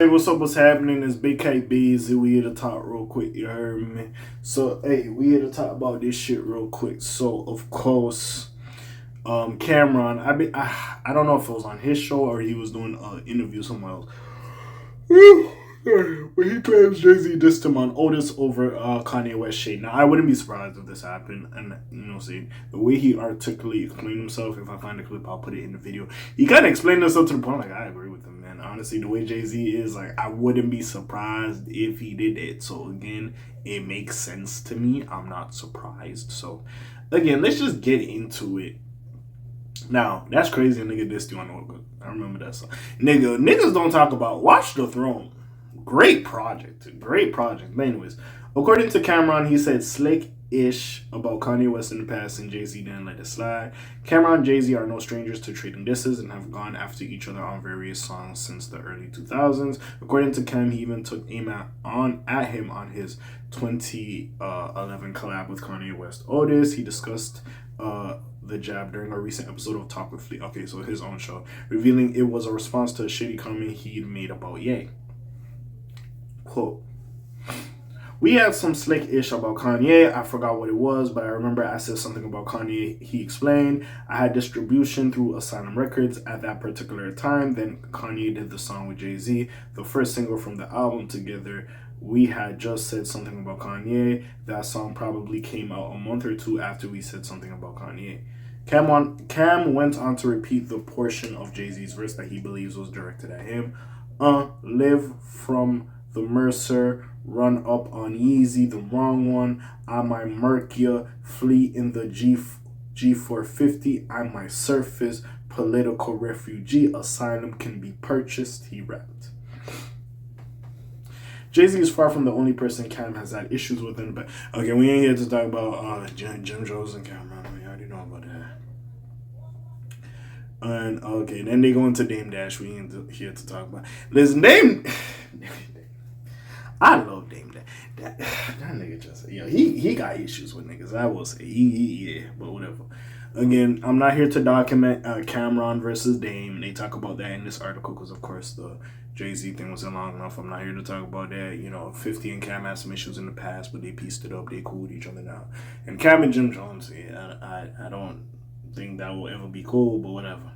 Hey, what's up? What's happening? It's Big KBZ. We here to talk real quick. You heard me? So, hey, we here to talk about this shit real quick. So, of course, Cameron. I don't know if it was on his show or he was doing an interview somewhere else. But he claims Jay-Z dissed him on Otis over Kanye West shade. Now, I wouldn't be surprised if this happened. And, see, the way he articulately explained himself, if I find the clip, I'll put it in the video. He kind of explained himself to the point, like, I agree with him, man. Honestly, the way Jay-Z is, like, I wouldn't be surprised if he did it. So, again, it makes sense to me. I'm not surprised. So, again, let's just get into it. Now, that's crazy. A nigga dissed you on Otis. I remember that song. Niggas don't talk about Watch the Throne. Great project. But anyways, according to Cameron, he said slick-ish about Kanye West in the past and Jay-Z didn't let it slide. Cameron and Jay-Z are no strangers to trading disses and have gone after each other on various songs since the early 2000s. According to Cam, he even took aim at him on his 2011 collab with Kanye West Otis. He discussed the jab during a recent episode of Talk with Fleet. Okay, so his own show, revealing it was a response to a shitty comment he'd made about Ye. Quote, we had some slick-ish about Kanye. I forgot what it was, but I remember I said something about Kanye. He explained, I had distribution through Asylum Records at that particular time. Then Kanye did the song with Jay-Z, the first single from the album together. We had just said something about Kanye. That song probably came out a month or two after we said something about Kanye. Cam went on to repeat the portion of Jay-Z's verse that he believes was directed at him. Live from the Mercer, run up on Yeezy, the wrong one. I might murk ya, flee in the G450. I might surface, political refugee, asylum can be purchased, he rapped. Jay-Z is far from the only person Cam has had issues with him, but okay, we ain't here to talk about Jim Jones and Cameron. We already know about that. And okay, then they go into Dame Dash. We ain't here to talk about. Listen, Dame. I love Dame Dash. That nigga just, he got issues with niggas. I will say, yeah, but whatever. Again, I'm not here to document Cameron versus Dame. They talk about that in this article because, of course, the Jay-Z thing wasn't long enough. I'm not here to talk about that. 50 and Cam had some issues in the past, but they pieced it up. They cool with each other now. And Cam and Jim Jones, I don't think that will ever be cool, but whatever.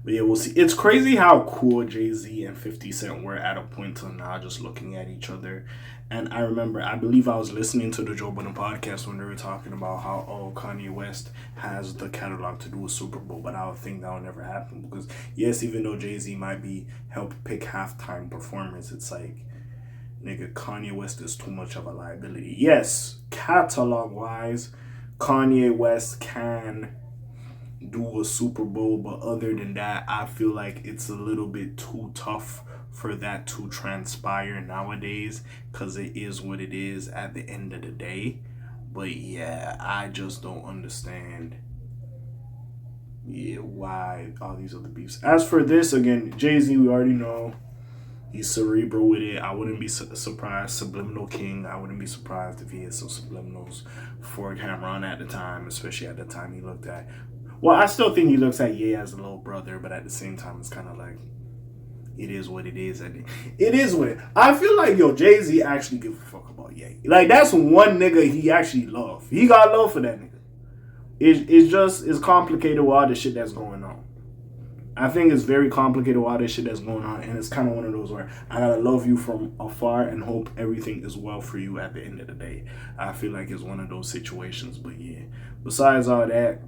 But yeah, we'll see. It's crazy how cool Jay-Z and 50 Cent were at a point till now, just looking at each other. And I believe I was listening to the Joe Budden podcast when they were talking about how, Kanye West has the catalog to do a Super Bowl, but I don't think that will never happen. Because, yes, even though Jay-Z might help pick halftime performers, it's like, nigga, Kanye West is too much of a liability. Yes, catalog-wise, Kanye West can do a Super Bowl, but other than that, I feel like it's a little bit too tough for that to transpire nowadays, because it is what it is at the end of the day. But yeah, I just don't understand why all these other beefs. As for this, again, Jay-Z, we already know he's cerebral with it. I wouldn't be surprised. Subliminal King. I wouldn't be surprised if he had some subliminals for Cameron at the time, especially at the time he looked at. Well, I still think he looks at Ye as a little brother, but at the same time, it's kind of like, it is what it is. It is what it is. I feel like, Jay-Z actually gives a fuck about Ye. Like, that's one nigga he actually love. He got love for that nigga. It's complicated with all the shit that's going on. I think it's very complicated with all this shit that's going on, and it's kind of one of those where I gotta love you from afar and hope everything is well for you at the end of the day. I feel like it's one of those situations, but yeah. Besides all that,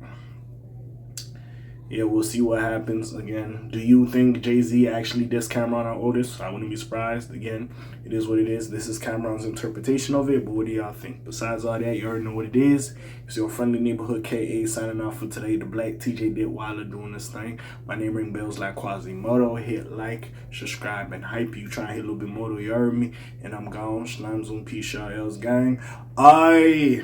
yeah, we'll see what happens. Again, do you think Jay-Z actually dissed Cameron or Otis? I wouldn't be surprised. Again, it is what it is. This is Cameron's interpretation of it, but what do y'all think? Besides all that, you already know what it is. It's your friendly neighborhood K.A. signing off for today. The Black TJ Ditweiler doing this thing. My name ring bells like Quasimodo. Hit like, subscribe, and hype. You try and hit a little bit more, you heard me. And I'm gone. Slimes on P. Shaw L's gang. Aye.